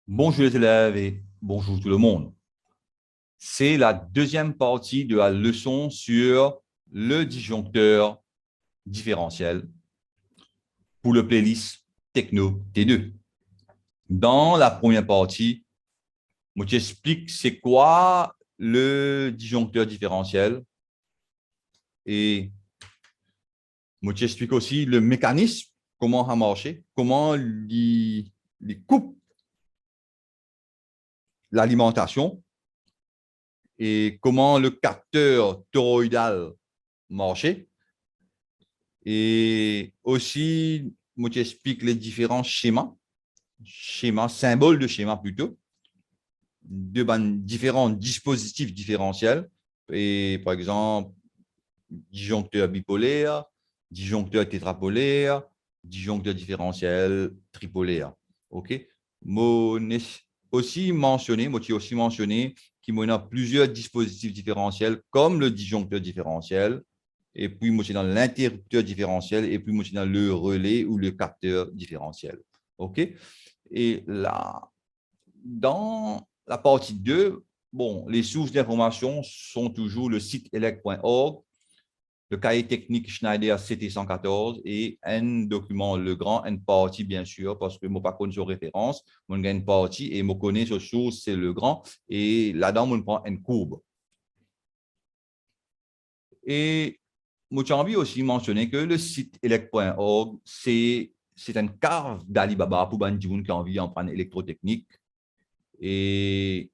Bonjour les élèves et bonjour tout le monde. C'est la deuxième partie de la leçon sur le disjoncteur différentiel pour le playlist Techno T2. Dans la première partie, je t'explique c'est quoi le disjoncteur différentiel et je t'explique aussi le mécanisme, comment ça marche, comment il coupe l'alimentation et comment le capteur toroïdal marchait. Et aussi, moi, tu expliques les différents symboles de schéma plutôt, de différents dispositifs différentiels. Et par exemple, disjoncteur bipolaire, disjoncteur tétrapolaire, disjoncteur différentiel tripolaire. OK? Moi, moi, tu as aussi mentionné qu'il y a plusieurs dispositifs différentiels comme le disjoncteur différentiel, et puis moi, c'est dans l'interrupteur différentiel, et puis moi, c'est dans le relais ou le capteur différentiel. OK? Et là, dans la partie 2, bon, les sources d'information sont toujours le site elec.org, le cahier technique Schneider CT114 et un document Legrand, une partie bien sûr, parce que je ne pas connais sur référence, je gagne une partie et je connais sur chose, c'est Legrand, et là-dedans, je prends une courbe. Et j'ai envie aussi de mentionner que le site elec.org, c'est une carte d'Alibaba pour les gens qui ont envie d'en prendre électrotechnique et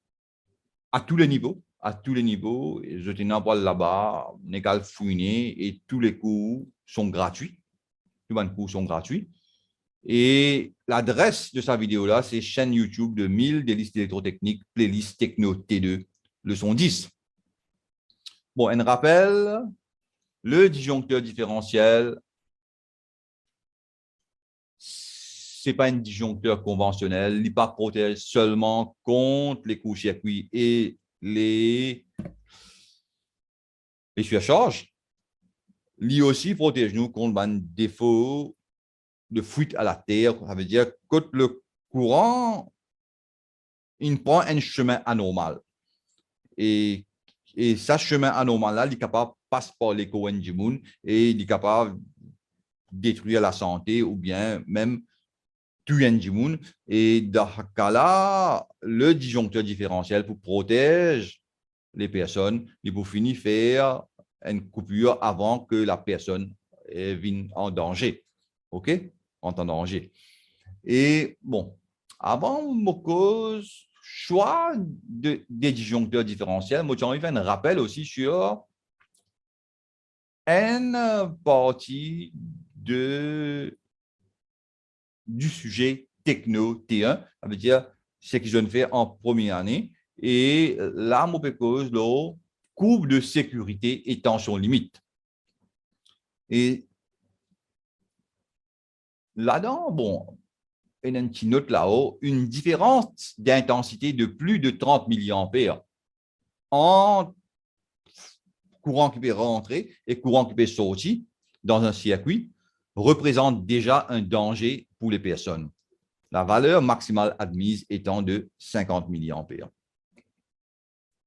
à tous les niveaux. À tous les niveaux, je tenais à voir là-bas, n'est qu'à fouiner et tous les cours sont gratuits. Tous les cours sont gratuits. Et l'adresse de sa vidéo-là, c'est chaîne YouTube de 1000 des listes électrotechniques, playlist Techno T2, leçon 10. Bon, un rappel, le disjoncteur différentiel, ce n'est pas un disjoncteur conventionnel. Il ne protège seulement contre les courts-circuits et les surcharges. Il aussi protège nous contre un défaut de fuite à la terre. Ça veut dire que le courant, il prend un chemin anormal. Et ce chemin anormal-là, il est capable de passer par les courants du monde et il est capable de détruire la santé ou bien même tuer du monde. Et dans ce cas-là, le disjoncteur différentiel pour protéger les personnes, il faut finir faire une coupure avant que la personne vienne en danger. OK? En danger. Et bon, avant mon cause, choix des disjoncteurs différentiels, moi, j'ai envie de faire un rappel aussi sur une partie du sujet techno T1, ça veut dire ce que je viens de faire en première année. Et là, mon cause, là, courbe de sécurité et tension limite. Et là-dedans, bon, et une petite note là-haut, une différence d'intensité de plus de 30 milliampères en courant qui peut rentrer et courant qui peut sortir dans un circuit représente déjà un danger pour les personnes. La valeur maximale admise étant de 50 milliampères.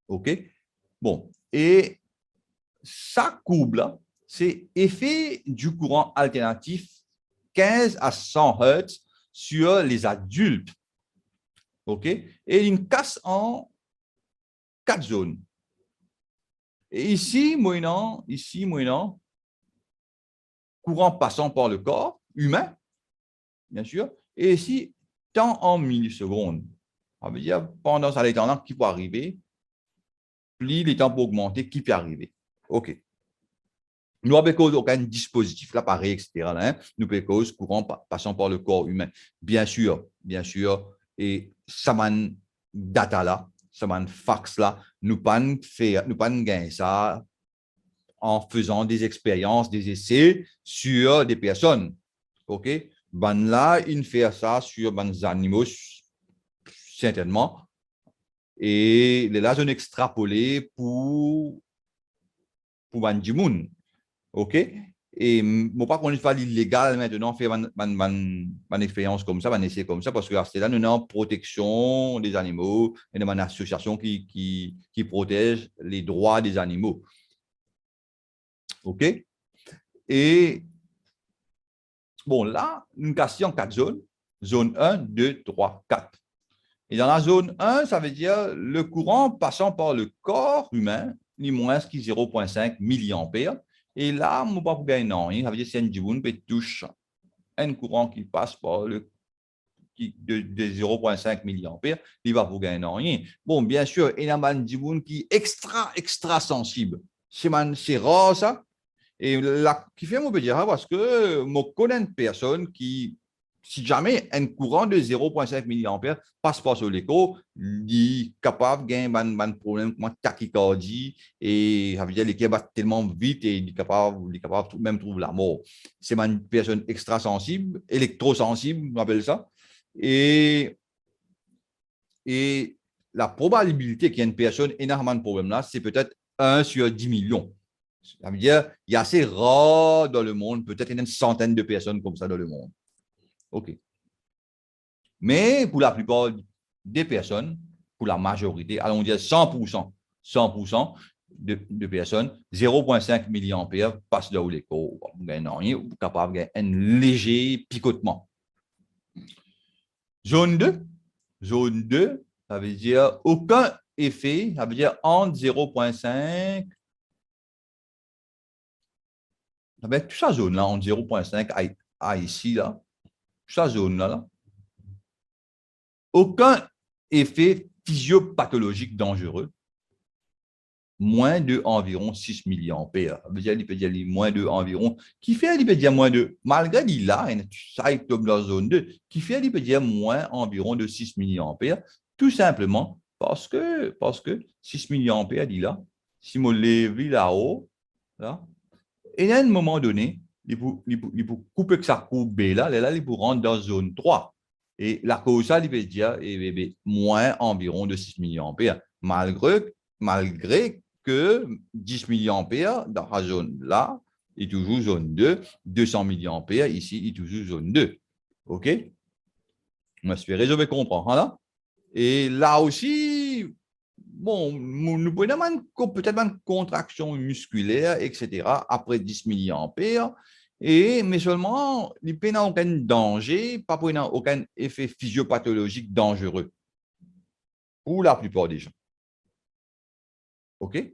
OK? Bon, et ça courbe-là, c'est effet du courant alternatif 15 à 100 Hz sur les adultes. OK? Et une casse en 4 zones. Et ici, moyennant, courant passant par le corps humain, bien sûr, et ici, temps en millisecondes. Ça veut dire, pendant ça, les temps qui peut arriver, plus les temps pour augmenter, qui peut arriver. OK. Nous avons cause aucun dispositif, l'appareil, etc. Là, hein, nous avons cause courant passant par le corps humain. Bien sûr, et ça m'a data là, ça m'a fax là, nous pas gagner ça en faisant des expériences, des essais sur des personnes. OK? Ben là, il fait ça sur des animaux, certainement. Et les là, on extrapolé pour du monde. OK? Et moi, pas qu'on il fallait illégal maintenant faire une expérience comme ça, un essai comme ça, parce que c'est là, nous avons protection des animaux et une association qui protège les droits des animaux. OK? Et bon, là, nous cassons en 4 zones. Zone 1, 2, 3, 4. Et dans la zone 1, ça veut dire le courant passant par le corps humain, ni moins que 0,5 milliampères. Et là, on ne peut pas gagner rien. Ça veut dire que c'est un djiboun qui touche un courant qui passe par le de 0,5 milliampères, il va vous gagner rien. Bon, bien sûr, il y a un djiboun qui est extra sensible. C'est rare ça. Et là, qui fait, on peut dire, parce que je connais une personne qui, si jamais un courant de 0,5 milliampères passe par sur l'écho, il est capable de gagner un problème comme tachycardie et ça veut dire qu'il bat tellement vite et il est capable même de trouver la mort. C'est une personne extra sensible, électrosensible, on appelle ça. Et, et la probabilité qu'il y ait une personne énormément de problèmes là, c'est peut-être 1 sur 10 millions. Ça veut dire il y a assez rare dans le monde, peut-être il y a une centaine de personnes comme ça dans le monde. OK. Mais pour la plupart des personnes, pour la majorité, allons dire 100%, 100% de personnes, 0,5 milliampères passe dans l'écho, vous gagnez rien, vous êtes capable de gagner un léger picotement. Zone 2, zone 2, ça veut dire aucun effet, ça veut dire entre 0,5 avec toute sa zone là, entre 0,5 à ici, là, toute sa zone là, aucun effet physiopathologique dangereux, moins de environ 6 milliampères. Ça veut dire, il peut dire moins de environ, qui fait, il peut dire moins de, malgré il a, ça est dans la zone 2, qui fait, il peut dire moins environ de 6 milliampères, tout simplement parce que 6 milliampères, il a, si on lève là-haut, là, et à un moment donné, il peut couper que ça coupe là, il peut rentrer dans la zone 3. Et la cause, ça, il veut dire moins environ de 6 milliampères, malgré que 10 milliampères dans la zone là, il est toujours zone 2, 200 milliampères, ici, il est toujours zone 2. OK? J'espère que je vais comprendre. Hein, et là aussi, bon, nous pouvons peut-être une contraction musculaire, etc., après 10 milliampères, mais seulement, il n'y a aucun danger, pas pour aucun effet physiopathologique dangereux pour la plupart des gens. OK?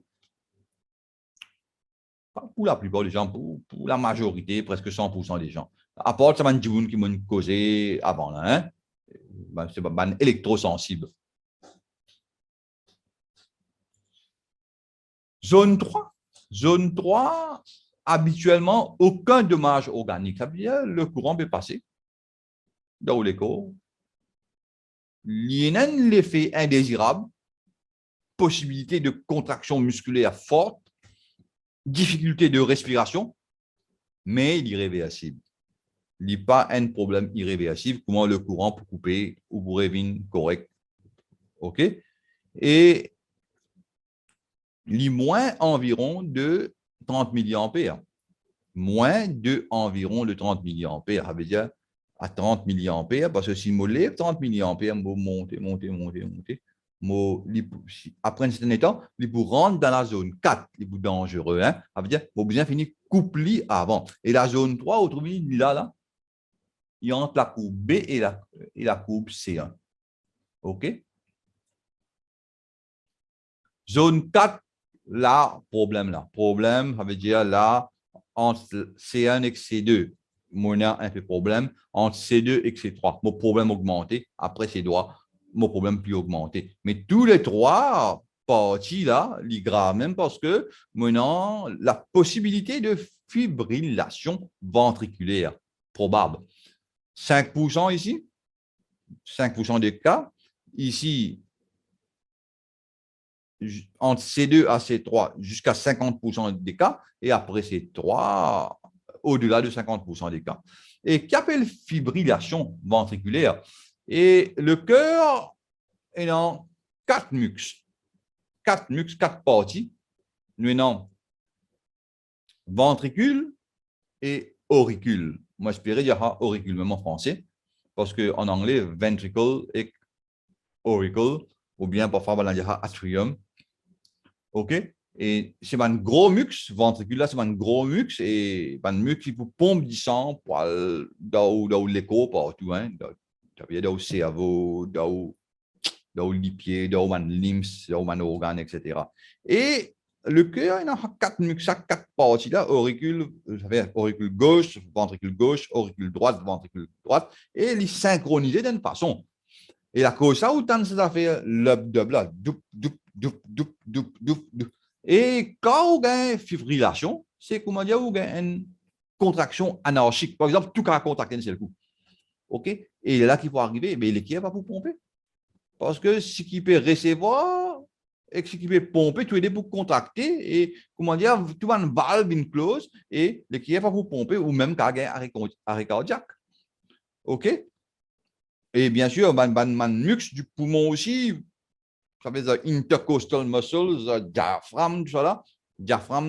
Pas pour la plupart des gens, pour la majorité, presque 100% des gens. À part ça, qui m'ont causé avant, là, hein? C'est pas électrosensible. Zone 3. Zone 3, habituellement, aucun dommage organique. Ça veut dire le courant peut passer dans l'écho. Il y a l'effet indésirable, possibilité de contraction musculaire forte, difficulté de respiration, mais il est irréversible. Il n'y a pas un problème irréversible, comment le courant peut couper ou pour revenir correct. OK? Et il y a moins environ de 30 milliampères. Moins de environ de 30 milliampères. Ça veut dire à 30 milliampères, parce que si je lève 30 milliampères, je monter. Après un certain temps, il peut rentrer dans la zone 4, il est dangereux. Hein? Ça veut dire qu'il faut bien finir couplé avant. Et la zone 3, autrement dit, là, il y a entre la courbe B et la courbe C1. OK? Zone 4, là, problème là. Problème, ça veut dire là, entre C1 et C2, mon un peu problème. Entre C2 et C3, mon problème augmenté. Après C3, mon problème plus augmenté. Mais tous les trois parties là, les graves, même parce que maintenant, la possibilité de fibrillation ventriculaire probable. 5% ici, 5% des cas. Ici, entre C2 à C3 jusqu'à 50% des cas, et après C3, au-delà de 50% des cas. Et qu'appelle fibrillation ventriculaire? Et le cœur est dans 4 mux. 4 mux, 4 parties. Nous avons ventricule, et auricule. Moi, j'espérais dire auricule, même en français, parce qu'en anglais, ventricle et auricle, ou bien parfois, on va dire atrium. OK? Et c'est un gros mux, ventricule là, c'est un gros mux, et un mux qui vous pompe du sang pour dans l'écho partout, hein, dans le cerveau, dans les pieds, dans les lymphes, dans les organes, etc. Et le cœur, il y a quatre mux, quatre parties là, auricule, auricule gauche, auricule droite, ventricule droite, et les synchroniser d'une façon. Et la cause ça, autant ça fait là, doup, doup, doup, doup, doup, doup, doup. Et quand on a une fibrillation, c'est comment dire, on a une contraction anarchique. Par exemple, tout cas contracté c'est le coup. OK? Et là qu'il faut arriver, mais l'équipe va pour pomper. Parce que ce qui peut recevoir et ce qui peut pomper, tu es pour contracter et comment dire, tu as une valve, une close et l'équipe va pour pomper ou même quand il y a un arrêt cardiaque. OK? Et bien sûr, man mux du poumon aussi, ça veut dire intercostal muscles, diaphragme,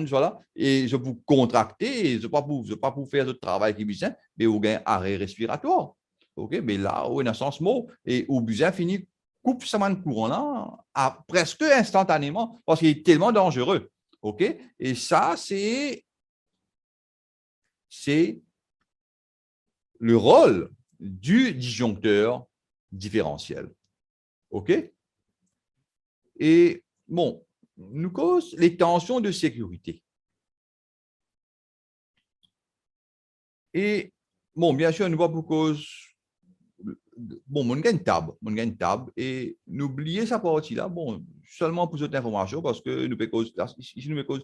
voilà, et je vous contracter, je ne pas pour faire ce travail qui est bien, mais vous avez un arrêt respiratoire. OK, mais là, on a un sens mot, et au besoin fini, coupe ce courant là, presque instantanément, parce qu'il est tellement dangereux. OK, et ça, c'est le rôle du disjoncteur différentiel. OK? Et bon, nous cause les tensions de sécurité. Et bon, bien sûr, nous voit pour cause. Bon, on gagne table, et n'oubliez sa partie-là, bon, seulement pour cette information, parce que nous cause, ici, nous cause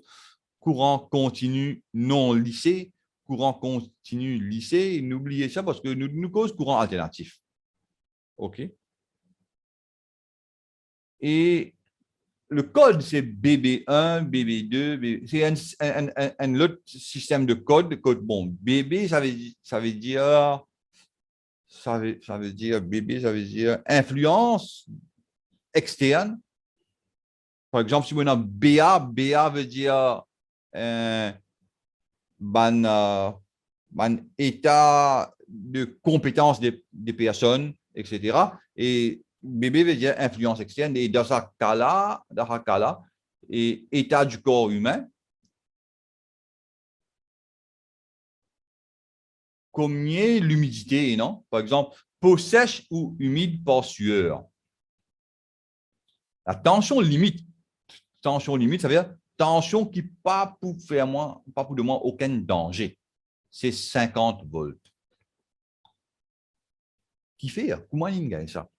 courant continu non lissé, courant continu lissé, n'oubliez ça parce que nous cause courant alternatif. OK? Et le code, c'est BB1, BB2, c'est un autre système de code. Bon, BB, ça veut dire, BB, ça veut dire influence externe. Par exemple, si on a BA veut dire ban état de compétence des personnes, etc. Et bébé veut dire influence externe. Et dans ce cas-là, et état du corps humain, combien l'humidité, non? Par exemple, peau sèche ou humide par sueur. La tension limite, ça veut dire tension qui pas pour faire moins, pas pour de moins aucun danger. C'est 50 volts. Qui fait? Comment il gagne ça?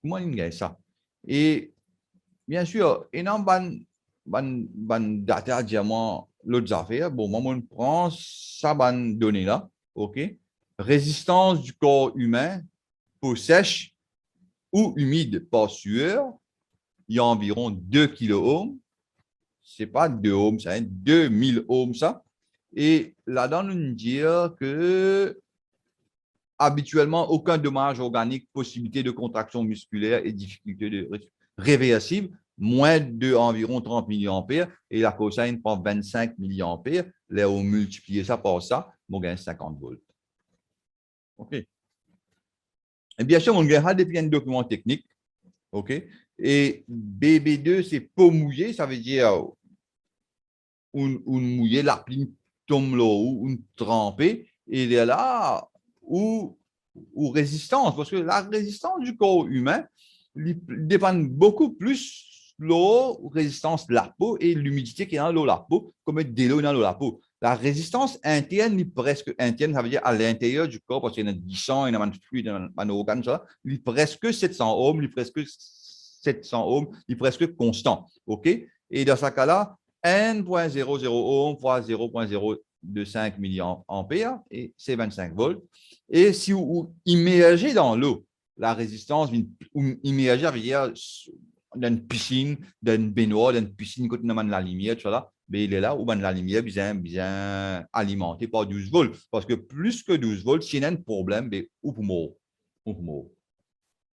Comment il gagne ça? Et bien sûr, et non, ban data diamant l'autre affaire, bon, moi, on prend ça, ban données là, OK? Résistance du corps humain, peau sèche ou humide par sueur, il y a environ 2 kiloohms. C'est pas 2 ohms, ça, 2000 ohms, ça. Et là-dedans, nous dit que habituellement, aucun dommage organique, possibilité de contraction musculaire et difficulté de réversible, moins de environ 30 mA, et la cosine prend 25 mA. Là, on multiplie ça par ça, on gagne 50 volts. OK. Et bien sûr, on gagne des plein de documents techniques. OK. Et BB2, c'est peau mouillée, ça veut dire une mouillée, la pline tombe là, ou une trempée, et il est là où ou résistance, parce que la résistance du corps humain dépend beaucoup plus de l'eau, résistance de la peau et l'humidité qui est dans l'eau, la peau, comme de l'eau dans la peau. La résistance interne, presque interne, ça veut dire à l'intérieur du corps, parce qu'il y a du sang, il y a du fluide, il y a un organe, ça, il est presque 700 ohms, il est presque 700 ohms, il est presque constant. OK? Et dans ce cas-là, 1,00 ohm fois 0,025 mA et c'est 25 volts. Et si vous immergez dans l'eau, la résistance, immergez, ça veut dire dans une piscine, dans une baignoire, dans une piscine, quand on a de la lumière, tout ça, mais il est là où la lumière bien alimentée par 12 volts. Parce que plus que 12 volts, s'il y a un problème, ou pour mourir.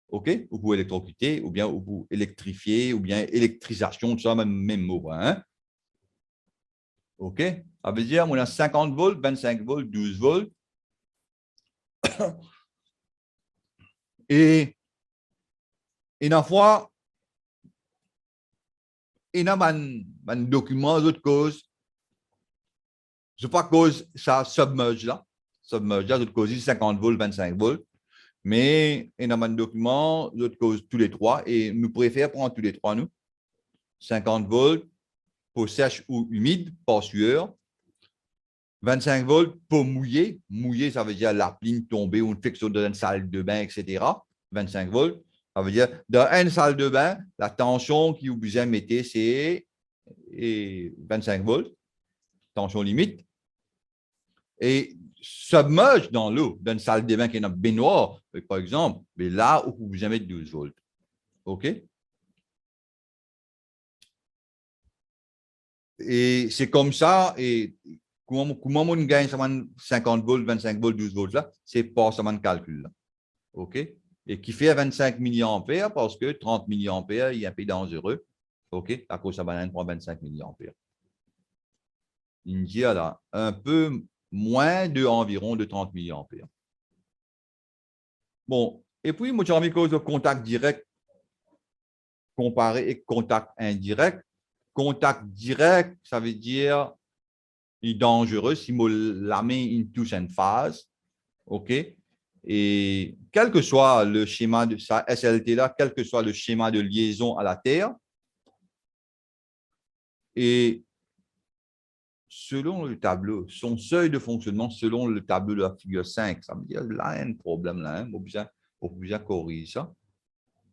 OK? Ou pour électrocuter, ou bien ou pour électrifier, ou bien électrisation, tout ça, même mot. Hein? OK? Ça veut dire qu'on a 50 volts, 25 volts, 12 volts. Et une fois, il y a un document d'autre cause. Je ne sais pas cause ça submerge là. Submerge là, d'autre cause 50 volts, 25 volts. Mais il y a un document d'autre cause tous les trois. Et nous préférons prendre tous les trois, nous. 50 volts pour sèche ou humide, pas sueur. 25 volts pour mouillé. Mouillé, ça veut dire la pline tombée ou une friction dans une salle de bain, etc. 25 volts. Ça veut dire, dans une salle de bain, la tension qui vous besoin de mettre, c'est 25 volts, tension limite. Et submerge dans l'eau, dans une salle de bain qui est une baignoire, par exemple, mais là où vous besoin mettre 12 volts. OK? Et c'est comme ça, et comment on gagne 50 volts, 25 volts, 12 volts là, c'est pas seulement de calcul là. OK? Et qui fait 25 milliampères parce que 30 milliampères, il est un peu dangereux. OK? À cause de ça, banane prend 25 milliampères. Il dit là, un peu moins de environ de 30 milliampères. Bon, et puis, moi, j'ai envie cause de contact direct comparé et contact indirect. Contact direct, ça veut dire il est dangereux si on la met into une phase. OK? Et quel que soit le schéma de sa SLT là, quel que soit le schéma de liaison à la Terre, et selon le tableau, son seuil de fonctionnement, selon le tableau de la figure 5, ça veut dire là, il y a un problème là, hein, on peut bien corriger ça,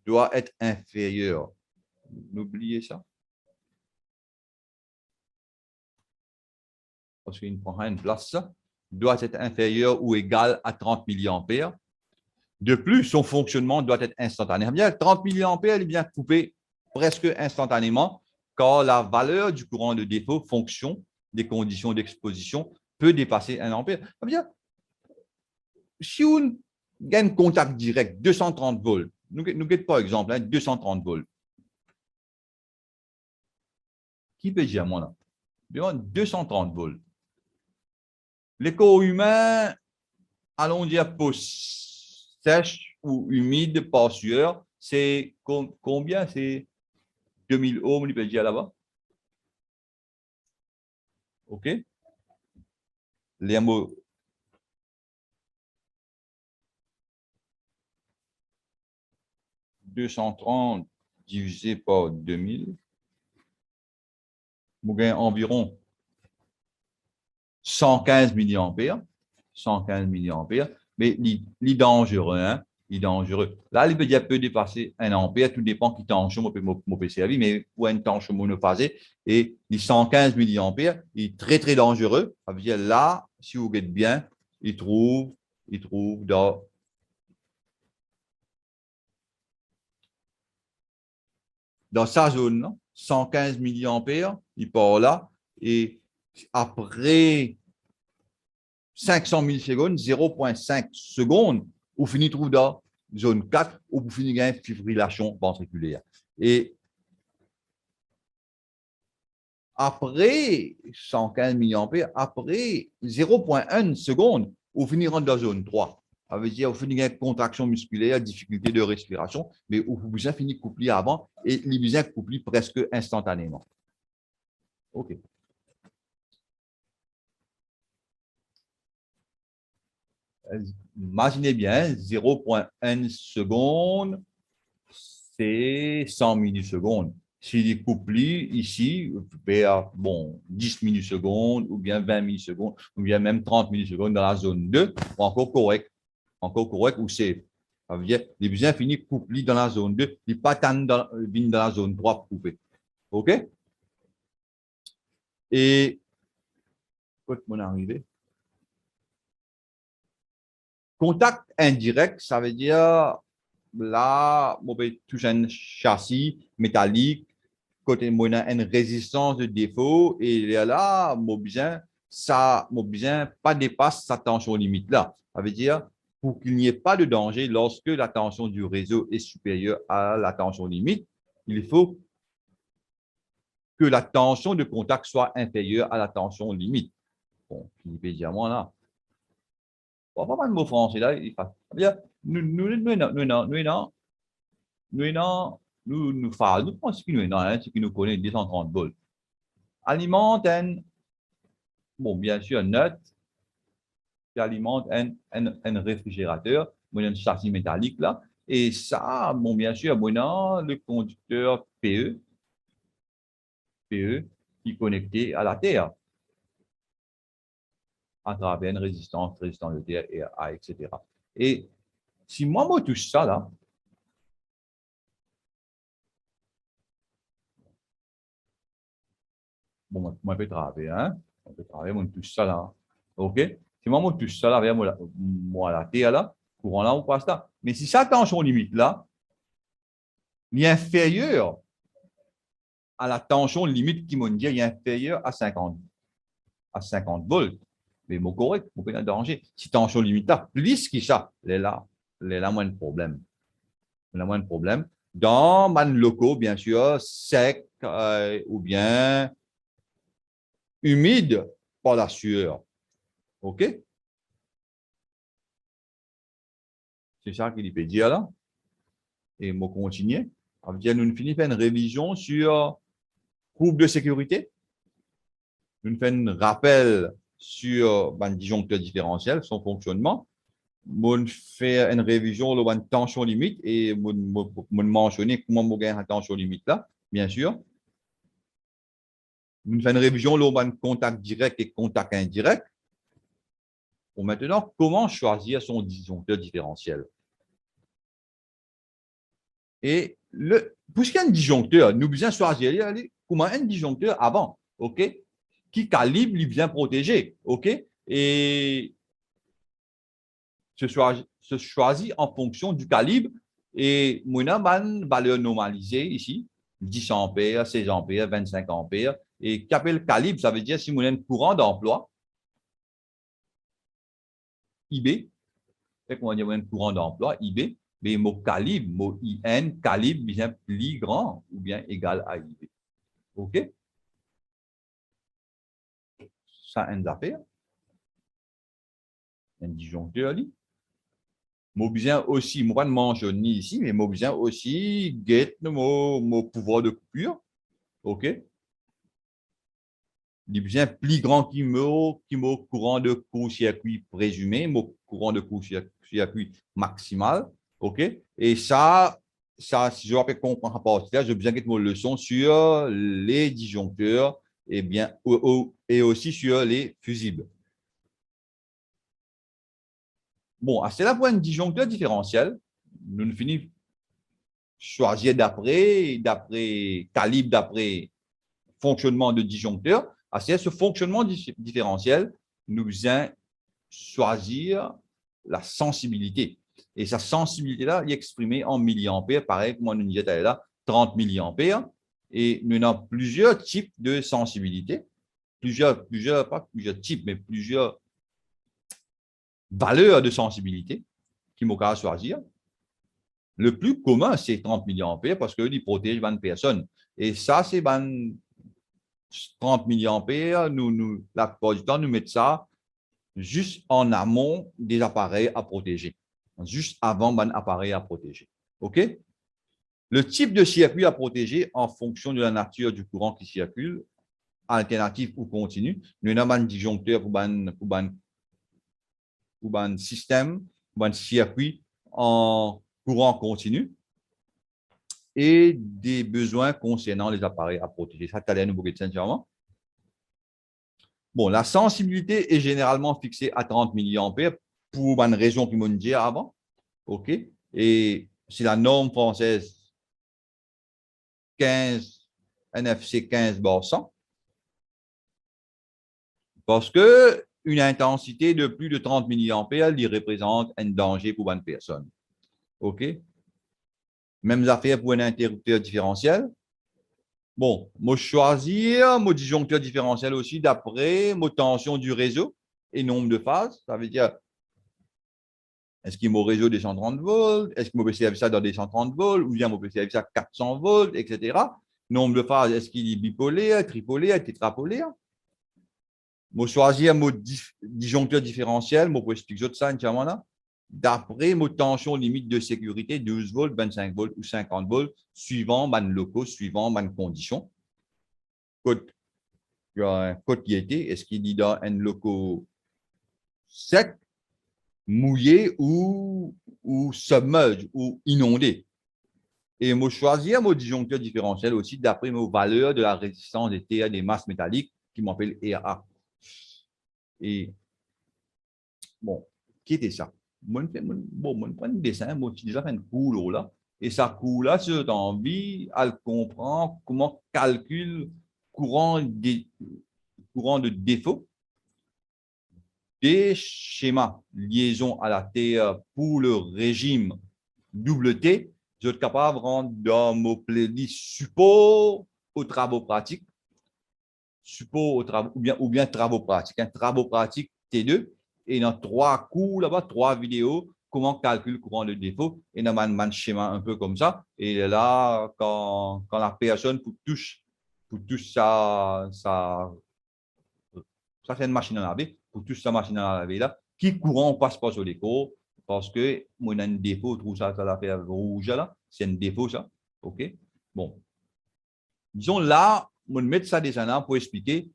doit être inférieur. N'oubliez ça. Parce qu'il prend une place, ça doit être inférieur ou égal à 30 milliampères. De plus, son fonctionnement doit être instantané. Bien, 30 milliampères, il est bien coupé presque instantanément car la valeur du courant de défaut, fonction des conditions d'exposition, peut dépasser 1 ampère. Bien, si on gagne contact direct, 230 volts, nous guettons par exemple 230 volts. Qui peut dire moi là? Bien, 230 volts. Les corps humains, allons dire pour sèche ou humide par sueur, c'est combien? C'est 2000 ohms, il peut dire là-bas. OK? Les mots 230 divisé par 2000, vous gagnez environ 115 milliampères. 115 milliampères, mais il est dangereux. Hein? Il est dangereux. Là, il peut dépasser 1 ampère, tout dépend qui tension mon PC à vie, mais pour une tension monophasée, et les 115 milliampères, il est très, très dangereux. Ça veut dire là, si vous regardez bien, il trouve dans sa zone, non? 115 milliampères, il part là, et après 500 millisecondes, 0,5 secondes, vous finissez trouve dans zone 4, où vous finissez une fibrillation ventriculaire. Et après 115 milliampères, après 0,1 seconde, vous finissez dans la zone 3. Ça veut dire, vous finissez une contraction musculaire, difficulté de respiration, mais vous besoin finir coupler avant et les besoins coupler presque instantanément. OK. Imaginez bien, 0,1 seconde, c'est 100 millisecondes. S'il est couplé ici, bon, 10 millisecondes, ou bien 20 millisecondes, ou bien même 30 millisecondes dans la zone 2, encore correct. Encore correct, ou c'est. Ça veut dire, les besoins finis couplés dans la zone 2, les pas dans la zone 3 pour couper. OK? Et, quand mon arrivé? Contact indirect, ça veut dire, là, on peut toucher un châssis métallique, côté on a une résistance de défaut, et là, mon besoin pas dépasse sa tension limite là. Ça veut dire, pour qu'il n'y ait pas de danger lorsque la tension du réseau est supérieure à la tension limite, il faut que la tension de contact soit inférieure à la tension limite. Bon, Philippe dit à moi là. On va pas de mots français là. Nous pensons que ce qui nous connaît 230 volts. Alimente bon, bien sûr, neutre, qui alimente un réfrigérateur, un châssis métallique là. Et ça, bon, bien sûr, le conducteur PE qui est connecté à la Terre à travers une résistance de terre, etc. Et si moi, je touche ça là, bon, moi, je peux travailler, hein? On peut travailler, moi, je touche ça là. OK? Si moi, je touche ça là, vers moi, la terre là, courant là, on passe là. Mais si ça tension limite là, il est inférieur à la tension limite qui m'a dit, il est inférieur à 50 volts. Mais mon correct, vous pouvez danger. Si tension limite là, plus que ça, il est là, moins de problème. Il y a moins de problème. Dans man locaux, bien sûr, sec ou bien humide par la sueur. OK? C'est ça qu'il peut dire là. Et moi, continuer. Nous finissons une révision sur groupe de sécurité. Nous faisons un rappel sur le disjoncteur différentiel, son fonctionnement. Nous faisons une révision de la tension limite et nous mentionner comment nous gagnons la tension limite là, bien sûr. Nous faisons une révision de contact direct et contact indirect. Pour maintenant, comment choisir son disjoncteur différentiel? Et puisqu'il y a un disjoncteur, nous devons choisir comment un disjoncteur avant, OK? Qui calibre, il bien protégé, OK? Et se choisit en fonction du calibre. Et nous avons une valeur normalisée ici, 10 ampères, 16 ampères, 25 ampères. Et qu'appelle calibre, ça veut dire si nous avons un courant d'emploi, IB, fait qu'on va dire un courant d'emploi, IB, mais mon calibre, mon IN, calibre bien plus grand ou bien égal à IB. OK? Ça, une affaire. Un disjoncteur, moi besoin aussi, moi pas de mentionner ici, mais moi besoin aussi get mon pouvoir de coupure. OK? Il est bien plus grand qui me courant de court-circuit présumé, mon courant de court-circuit maximal. OK? Et ça, si je vais comprendre à partir de là, j'ai besoin de une leçon sur les disjoncteurs et, bien, et aussi sur les fusibles. Bon, c'est là pour un disjoncteur différentiel. Nous finissons choisir d'après calibre, d'après fonctionnement de disjoncteur. C'est ce fonctionnement différentiel, nous allons choisir la sensibilité. Et sa sensibilité-là est exprimée en milliampères, pareil comme on nous disait là, 30 milliampères. Et nous avons plusieurs types de sensibilité, pas plusieurs types, mais plusieurs valeurs de sensibilité qui m'ont qu'à choisir. Le plus commun, c'est 30 milliampères parce qu'il protège 20 personnes. Et ça, c'est 30 milliampères. La plupart du temps, nous mettons ça juste en amont des appareils à protéger, juste avant un appareil à protéger. OK? Le type de circuit à protéger en fonction de la nature du courant qui circule, alternatif ou continu. Nous avons un disjoncteur pour un système, pour un circuit en courant continu et des besoins concernant les appareils à protéger. Ça, tu as nous sincèrement. Bon, la sensibilité est généralement fixée à 30 milliampères pour une raison que je dit avant. OK? Et c'est la norme française 15, NFC 15/100. Parce que une intensité de plus de 30 milliampères, il représente un danger pour une personne. OK? Mêmes affaires pour un interrupteur différentiel. Bon, moi choisir mon disjoncteur différentiel aussi d'après ma tension du réseau et nombre de phases. Ça veut dire, est-ce qu'il y a mon réseau des 130 volts? Est-ce que je peux servir ça dans des 130 volts? Ou bien je peux servir ça à 400 volts, etc. Nombre de phases, est-ce qu'il est bipolaire, tripolaire, tétrapolaire? Je choisis un mot disjoncteur différentiel, je peux expliquer ça d'après mon tension limite de sécurité, 12 volts, 25 volts ou 50 volts, suivant mes locaux, suivant mes conditions. Code, il y a un code qui était, est-ce qu'il est dans un locaux sec, mouillé ou submerge ou inondé? Et je choisis un mot disjoncteur différentiel aussi d'après mes valeurs de la résistance des TA des masses métalliques qui m'appelle EA. Et bon, qui était ça? Moi, je prends un dessin, moi, je déjà fait un cours là. Et ça cours là, si j'ai envie, elle comprend comment calcule courant de défaut des schémas liaison à la Terre pour le régime double T. Je suis capable de rendre dans mon playlist support aux travaux pratiques, support aux travaux, ou bien travaux pratiques, travaux pratiques T2. Et dans 3 cours là-bas, 3 vidéos, comment calculer le courant de défaut. Et dans un schéma un peu comme ça. Et là, quand la personne touche ça fait une machine à laver, pour touche sa machine à laver là, qui courant passe pas sur l'écran parce que moi, a un défaut, trouve ça la fait rouge là, c'est un défaut ça. OK? Bon. Disons là, on va mettre ça déjà là pour expliquer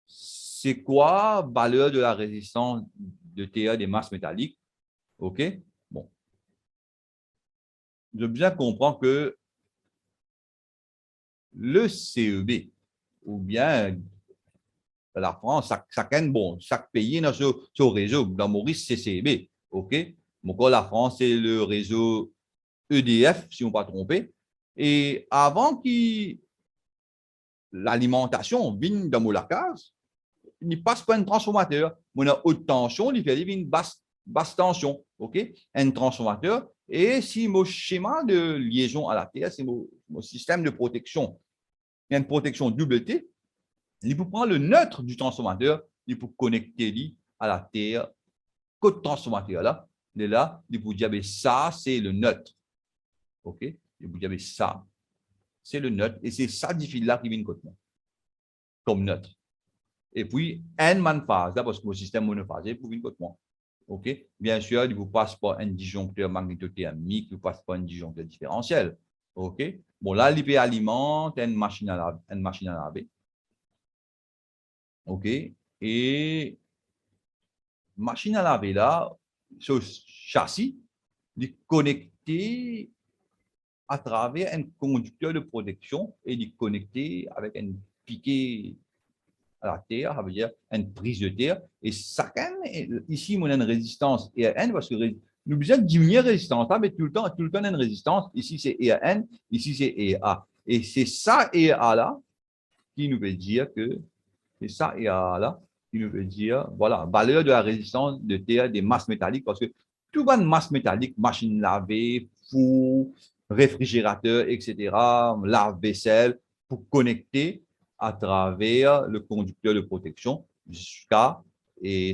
c'est quoi la valeur de la résistance de TA des masses métalliques. OK? Bon. Je veux bien comprendre que le CEB, ou bien la France, chaque pays dans ce réseau. Dans Maurice, c'est CEB. OK? Donc, la France, c'est le réseau EDF, si on ne pas trompé. Et avant que l'alimentation vienne dans mon lacage, il passe par un transformateur. On a haute tension, il fait une basse tension. OK? Un transformateur. Et si mon schéma de liaison à la Terre, c'est mon système de protection. Il y a une protection double T. Il faut prendre le neutre du transformateur, il faut connecter à la Terre. Code transformateur là, il faut dire ça, c'est le neutre. OK? Il faut dire ça, c'est le neutre. Et c'est ça du fil là qui vient comme neutre. Et puis, N man phase, là, parce que le système monophasé pour une côte OK? Bien sûr, il ne vous passe pas un disjoncteur magnétothermique, il ne vous passe pas un disjoncteur différentiel. OK? Bon, là, il peut alimenter une machine à laver. OK? Et machine à laver là, ce châssis, est connecté à travers un conducteur de protection et il est connecté avec un piquet à la terre, ça veut dire une prise de terre. Et chacun, ici, on a une résistance EAN parce que nous besoin de diminuer la résistance, mais tout le temps, on a une résistance. Ici, c'est EAN, ici, c'est EA. Et c'est ça EA là qui nous veut dire que c'est ça EA là qui nous veut dire, voilà, valeur de la résistance de terre des masses métalliques, parce que tout va de masse métallique, machine lavée, four, réfrigérateur, etc., lave-vaisselle, pour connecter à travers le conducteur de protection jusqu'à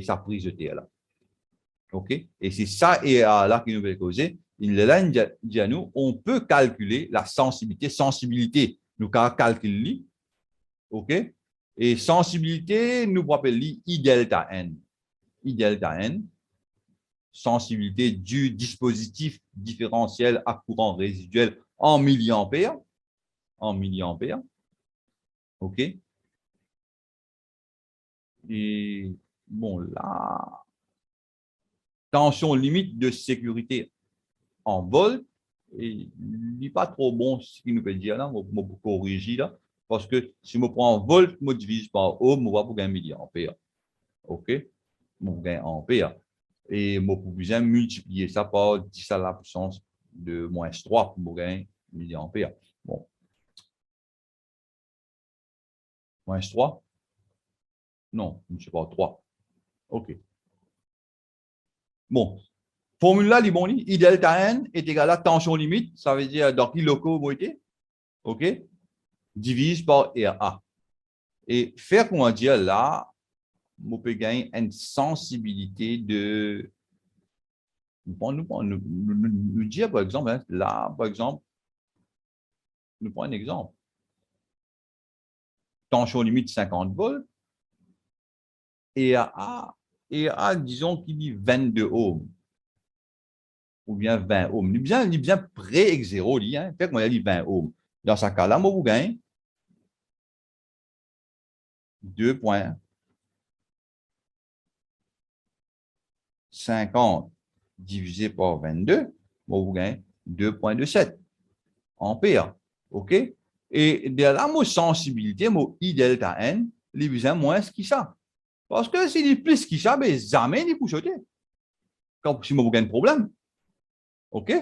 sa prise de terre là. OK? Et c'est ça là qui nous veut causer. Il est là, dit à nous, on peut calculer la sensibilité. Sensibilité, nous calculons, OK? Et sensibilité, nous appelons I delta N. I delta N, sensibilité du dispositif différentiel à courant résiduel en milliampères. En milliampères. OK? Et bon, là, tension limite de sécurité en volts, et il n'est pas trop bon ce qu'il nous peut dire là, on peut corriger là, parce que si je prends en volt, je divise par ohm, je vais pour gagner milliampères. OK? Je gagne ampère. Et je peux bien multiplier ça par 10 à la puissance de moins 3 pour gagner milliampères. Bon. Moins 3? Non, je ne sais pas, 3. OK. Bon. Formule là, bon, I delta N est égal à tension limite, ça veut dire dans quel locaux moitié, OK, divise par RA. Et faire comment dire là, on peut gagner une sensibilité de. Nous dire par exemple, là, par exemple, nous prenons un exemple. tension limite 50 volts, et disons qu'il dit 22 ohms, ou bien 20 ohms. Il est bien près avec 0, fait qu'on a dit 20 ohms. Dans ce cas-là, moi, vous gagnez 2,50 divisé par 22, moi, vous gagnez 2,27 ampères. OK? Et de la sensibilité, mon I delta N, il est besoin moins que ça. Parce que s'il est plus que ça, ben, jamais il peut sauter. Quand si vous avez un problème. OK?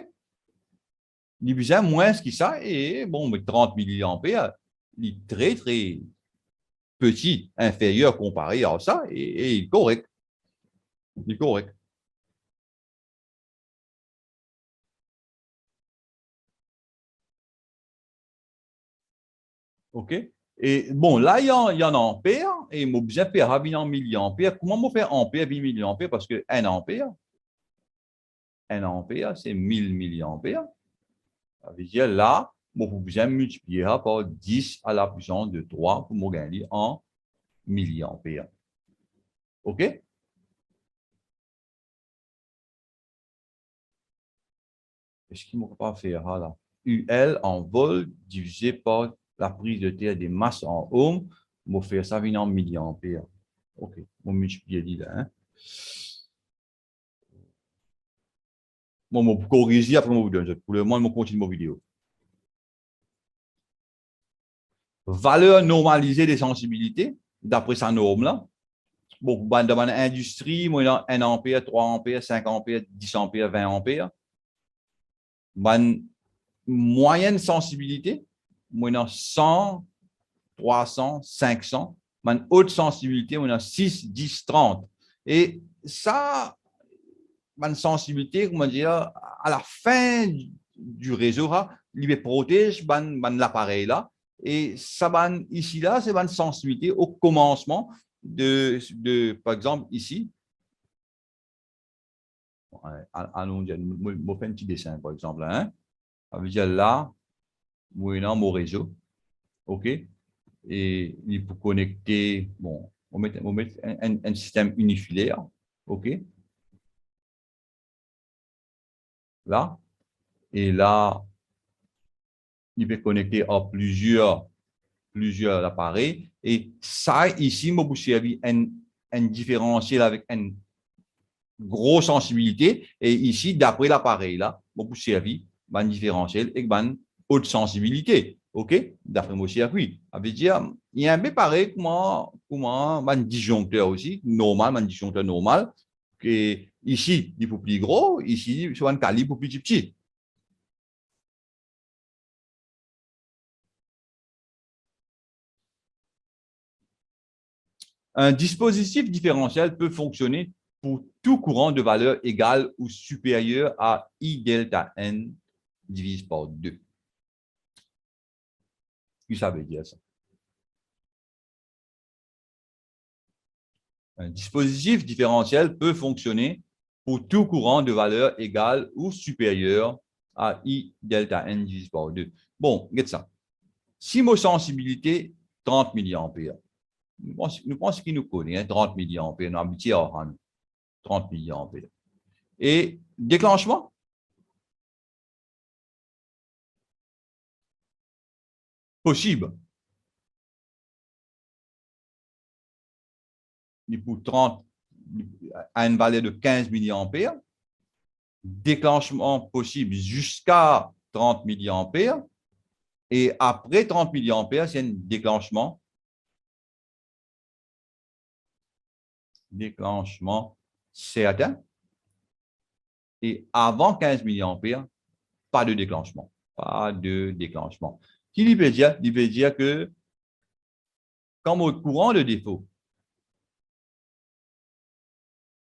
Il est besoin moins que ça. Et bon, 30 milliampères, il est très, très petit, inférieur comparé à ça. Et il est correct. Il est correct. OK? Et bon, là, il y en a ampères, et moi, besoin de faire en milliampères. Comment on fait ampère, 1000 milliampères? Parce que 1 ampère, c'est 1000 milliampères. Ça veut dire là, moi, vous besoin multiplier par 10 à la puissance de 3 pour me gagner en milliampères. OK? Qu'est-ce qu'il ne faut pas faire là? UL en vol divisé par la prise de terre des masses en ohms. Je vais faire ça en milliampères. OK. Je vais multiplier là. Hein? Bon, je vais corriger après, je vous donne. Pour le moment, je continue ma vidéo. Valeur normalisée des sensibilités, d'après sa norme là. Bon, dans l'industrie, moi, il y a 1 ampère, 3 ampères, 5 ampères, 10 ampères, 20 ampères. Moyenne sensibilité, moi, il y a 100, 300, 500. Haute sensibilité, on a 6, 10, 30. Et ça, sensibilité, comment dire, à la fin du réseau, il protège l'appareil là. Et ça, ici, là, c'est une sensibilité au commencement par exemple, ici. Allons, je fais un petit dessin, par exemple. Hein? Ça veut dire là, moi, mon réseau. OK? Et il peut connecter, bon, on met un système unifilaire. OK? Là. Et là, il peut connecter à plusieurs appareils. Et ça, ici, moi, vous servi un différentiel avec une grosse sensibilité. Et ici, d'après l'appareil, là, moi, vous servi un différentiel avec une haute sensibilité. OK? D'après mon circuit. Ça veut dire, il y a un peu pareil comment un disjoncteur aussi, normal, un disjoncteur normal. Que ici, il faut plus gros, ici, soit un calibre plus petit. Un dispositif différentiel peut fonctionner pour tout courant de valeur égale ou supérieure à I delta N divisé par 2. Qu'est-ce que ça veut dire ça? Un dispositif différentiel peut fonctionner pour tout courant de valeur égale ou supérieure à I delta N divisé par 2. Bon, regarde ça. Si ma sensibilité, 30 milliampères, nous pensons qu'il nous connaît, hein, 30 milliampères, nous habitués à 30 milliampères. Et déclenchement, possible. Pour 30 à une valeur de 15 milliampères, déclenchement possible jusqu'à 30 milliampères, et après 30 milliampères, c'est un déclenchement certain, et avant 15 milliampères, pas de déclenchement. Pas de déclenchement. Ce qui veut dire? Il veut dire que comme au courant de défaut,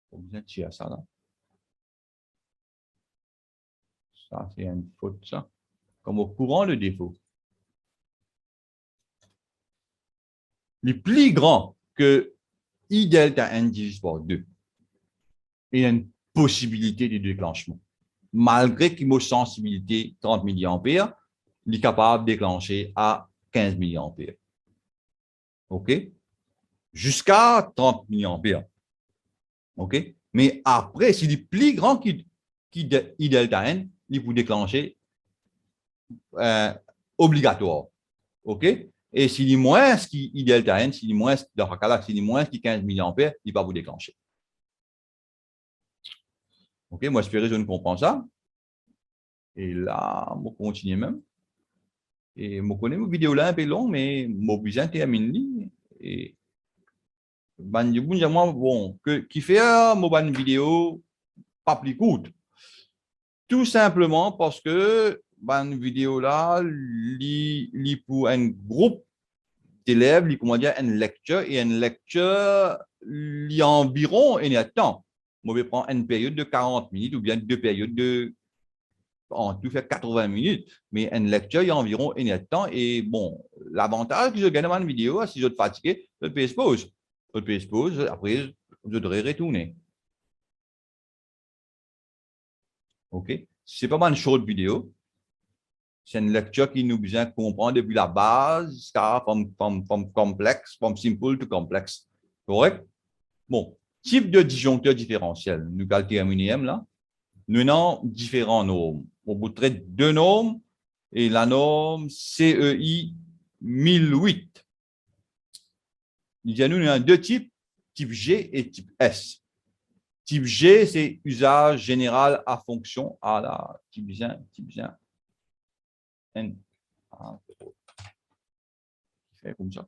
faut bien tirer ça là. Ça, c'est une faute, ça. Comme au courant de défaut. Le plus grand que I delta N divisé par 2. Il y a une possibilité de déclenchement. Malgré qu'il y ait une sensibilité 30 milliampères, il est capable de déclencher à 15 milliampères. OK? Jusqu'à 30 milliampères. OK? Mais après, s'il est plus grand I delta N, il peut déclencher euh, obligatoire. OK? Et s'il est moins I delta N, s'il est moins, dans ce cas-là, s'il est moins que 15 milliampères, il va vous déclencher. OK? Moi, j'espère que je ne comprends ça. Et là, on continue même. Et je connais ma vidéo là un peu long, mais je besoin de terminer. Et bon, qui fait une vidéo pas plus courte. Tout simplement parce que une vidéo là, li pour un groupe d'élèves, li comment dire, une lecture et une lecture, li environ un temps. Je vais prendre une période de 40 minutes ou bien deux périodes de en tout fait 80 minutes, mais une lecture, il y a environ un temps. Et bon, l'avantage que je gagne dans une vidéo, si je suis fatigué, je peux pause. Je peux pause, après, je devrais retourner. OK? Ce n'est pas une short vidéo. C'est une lecture qui nous besoin de comprendre depuis la base jusqu'à from complexe, from simple to complexe. Correct? Bon, type de disjoncteur différentiel. Nous allons terminer là. Nous avons différents normes. On vous traite deux normes et la norme CEI 1008. Nous avons deux types, type G et type S. Type G, c'est usage général à fonction à la type 1, N. Comme ça.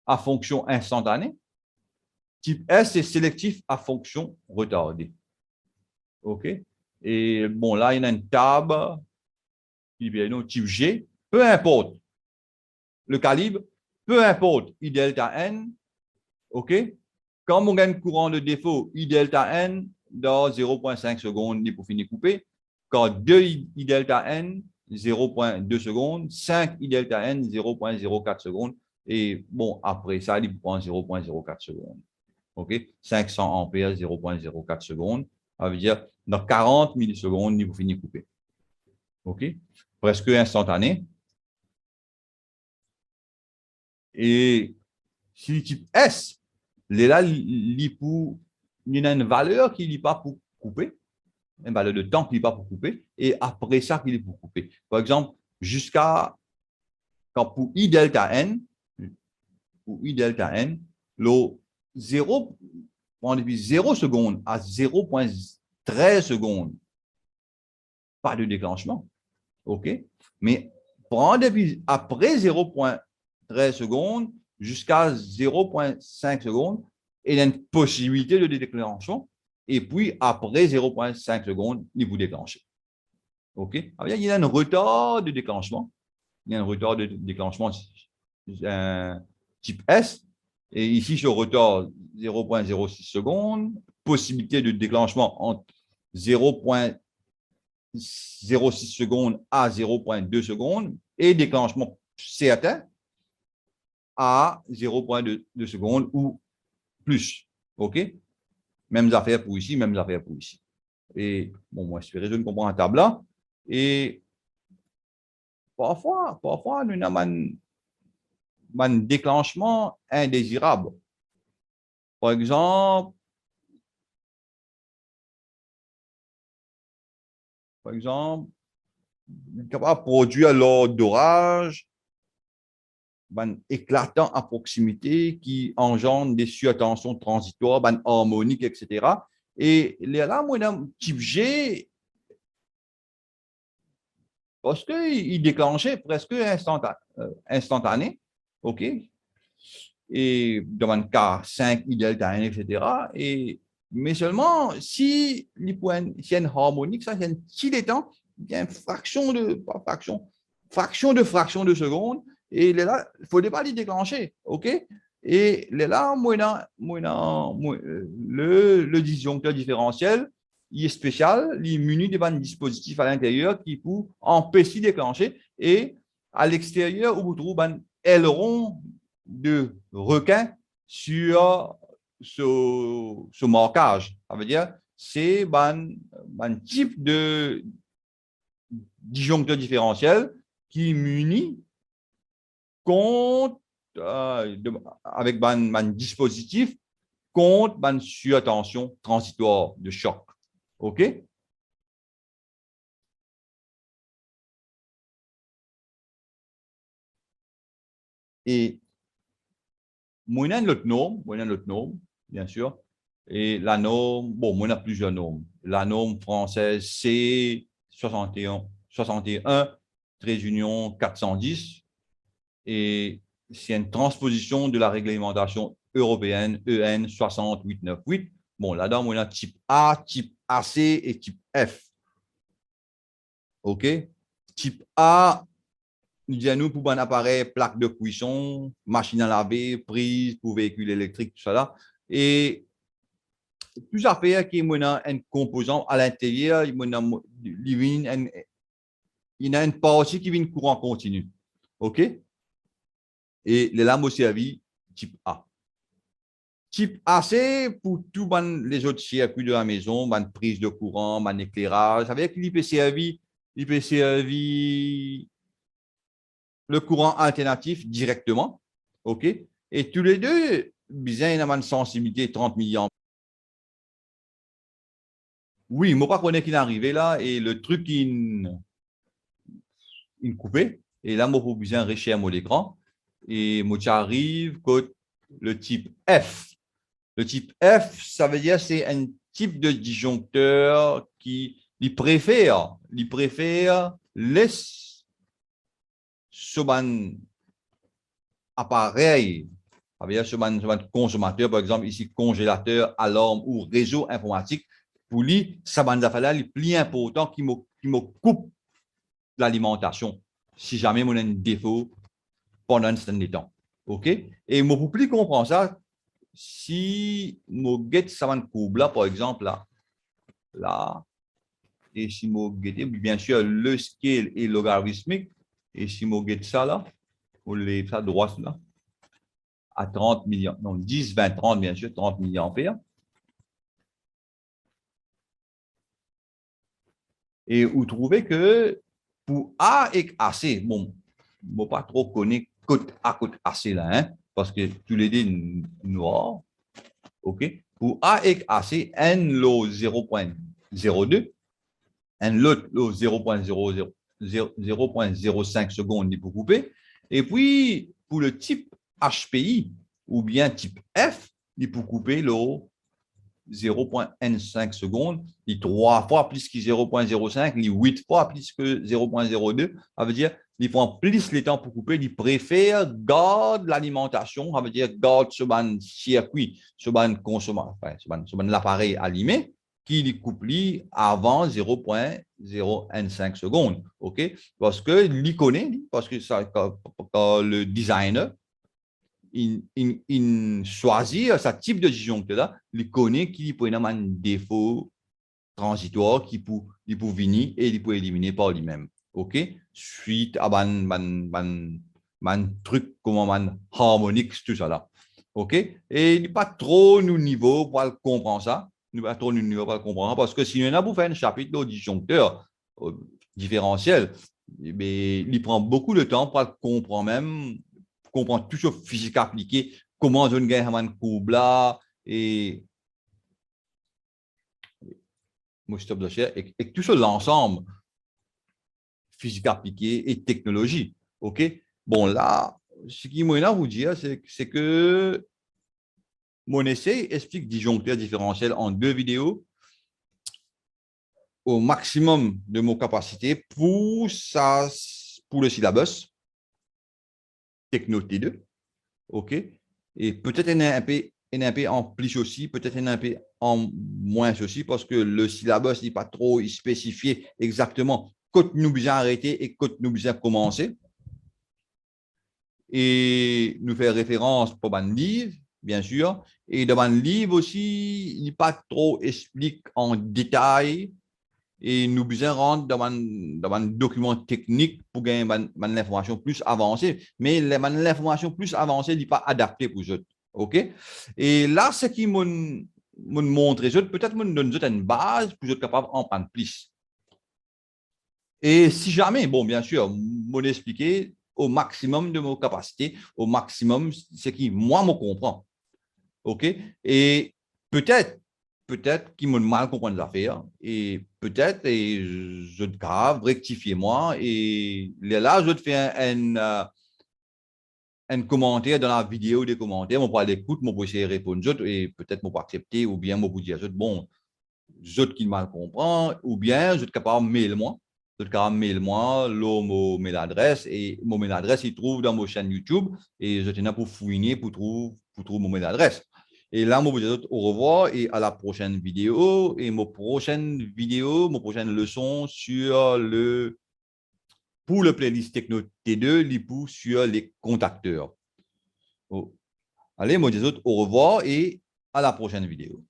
À fonction instantanée. Type S, c'est sélectif à fonction retardée. OK? Et bon, là, il y a une table, type G, peu importe le calibre, peu importe I delta N, OK? Quand on gagne courant de défaut I delta N, dans 0,5 secondes, il pour finir couper. Quand 2 I delta N, 0,2 secondes, 5 I delta N, 0,04 secondes. Et bon, après ça, il prend 0,04 secondes. OK? 500 ampères, 0,04 secondes. Ça veut dire, dans 40 millisecondes, il faut finir couper. OK? Presque instantané. Et si le type S, là, il y a une valeur qui n'est pas pour couper, une valeur de temps qui n'est pas pour couper, et après ça, qu'il est pour couper. Par exemple, jusqu'à quand pour I delta N, le 0, depuis 0 secondes à 0,13 secondes, pas de déclenchement. OK? Mais prendre depuis après 0,13 secondes jusqu'à 0,5 secondes, il y a une possibilité de déclenchement. Et puis, après 0,5 secondes, il vous déclenche. OK? Alors, il y a un retard de déclenchement. Il y a un retard de déclenchement type S. Et ici, je retard 0,06 secondes. Possibilité de déclenchement entre 0,06 secondes à 0,2 secondes et déclenchement certain à 0,2 secondes ou plus. OK? Mêmes affaires pour ici, mêmes affaires pour ici. Et bon, moi, je ne comprends un tableau. Et parfois, nous avons un déclenchement indésirable. Par exemple, capable de produire lors d'orage, éclatant à proximité qui engendre des surtensions transitoires, harmoniques, etc. Et là, moi, dans type G, parce qu'il déclenchait presque instantané, OK? Et dans le cas 5, I delta N, etc. Et, mais seulement si il y a une harmonique, ça, c'est un petit temps, il y a une fraction de, pas fraction de seconde, et là, il ne faut pas les déclencher, OK? Et là, le disjoncteur différentiel, il est spécial, il est muni d'un dispositif à l'intérieur qui peut empêcher de déclencher, et à l'extérieur, vous trouvez un aileron de requin sur ce marquage. Ça veut dire c'est un type de disjoncteur différentiel qui munit contre, avec un dispositif contre une surtension transitoire de choc. OK? Et moi, j'ai l'autre norme, bien sûr. Et la norme, bon, moi, on a plusieurs normes. La norme française, c'est 61, trait d'union 410. Et c'est une transposition de la réglementation européenne EN 60898. Bon, là-dedans, on a type A, type AC et type F. OK? Type A, nous disons pour un appareil, plaque de cuisson, machine à laver, prise pour véhicule électrique, tout ça là. Et tout affaire qui est un composant à l'intérieur, il y a une partie qui vient courant continu. OK? Et les lames au servi type A. Type AC pour tous les autres circuits de la maison, prise de courant, éclairage, avec l'IP servi le courant alternatif directement. OK? Et tous les deux, bien, il y a une sensibilité 30 milliampères. Oui, moi, pas connaître qu'il est arrivé là et le truc, il coupé. Et là, moi, pour bien enrichir mon écran. Et moi, j'arrive côté le type F. Le type F, ça veut dire c'est un type de disjoncteur qui préfère laisse sur un appareil, ça veut dire sur un consommateur, par exemple, ici, congélateur, alarme ou réseau informatique, pour lui, ça va nous faire le plus important qui me coupe l'alimentation si jamais on a un défaut pendant un certain temps. OK? Et moi, pour plus comprendre ça, si je get ça coupe là, par exemple, là, et si je get, bien sûr, le scale est logarithmique, et si je get ça là, on les ça droite là, à 30 millions, non, 10, 20, 30, bien sûr, 30 milliampères. Et vous trouvez que pour A et AC, bon, je ne pas trop connaître côte A, côte AC là, hein, parce que tous les deux noirs, OK? Pour A et AC, N lo 0.02, N l'autre lo 0.05 secondes pour couper. Et puis, pour le type HPI ou bien type F, il peut couper le 0.15 secondes, il 3 fois plus que 0.05, il 8 fois plus que 0.02. Ça veut dire qu'il prend plus le temps pour couper, il préfère garder l'alimentation, ça veut dire garde ce circuit, ce consommateur, ce l'appareil allumé, qui coupe avant 0.015 secondes. OK? Parce que il connaît, parce que ça, quand le designer, il choisit ce type de disjoncteur-là, il connaît qu'il peut avoir un défaut transitoire qui peut venir et il peut éliminer par lui-même. OK? Suite à un truc comme un harmonique, tout ça là. OK? Et il n'est pas trop au niveau pour comprendre ça. Il n'est pas trop au niveau pour comprendre parce que si on a pour faire un chapitre de disjoncteur différentiel, il prend beaucoup de temps pour comprendre même comprendre toujours physique appliquée, comment je gagne un courbe là, et moi je de cher, et tout ça l'ensemble, physique appliquée et technologie. OK? Bon, là, ce qui m'a vous dire, c'est que mon essai explique disjoncteur différentiel en 2 vidéos au maximum de mon capacité pour le syllabus Techno T2. OK? Et peut-être un peu en plus aussi, peut-être un peu en moins aussi, parce que le syllabus n'est pas trop spécifié exactement quand nous besoin arrêter et quand nous besoin commencer. Et nous faire référence pour un livre, bien sûr. Et dans un livre aussi, il n'est pas trop explique en détail et nous besoin rentrer dans un document technique pour gagner l'information plus avancée. Mais l'information plus avancée n'est pas adaptée pour eux. OK? Et là, ce qui me montre, peut-être me donne une base pour être capable d'en prendre plus. Et si jamais, bon, bien sûr, m'en expliquer, au maximum de mes capacités, au maximum, ce qui, moi, me comprend. OK? Et peut-être, qu'ils me mal comprendre les affaires, et peut-être, et je te grave, rectifier moi, et là, je te fais un commentaire dans la vidéo des commentaires, on pourra l'écouter, on peut essayer de répondre, et peut-être on peut accepter, ou bien on peut dire, bon, je qui mal comprend, ou bien je suis capable de mail moi. Je suis capable de mail moi, mon mail adresse, et mon mail adresse, il trouve dans ma chaîne YouTube, et je tiens pour fouiner pour trouver mon mail adresse. Et là, je vous dis au revoir et à la prochaine vidéo. Et mon prochaine vidéo, mon prochaine leçon pour le playlist Techno T2, sur les contacteurs. Oh. Allez, moi, je dis au revoir et à la prochaine vidéo.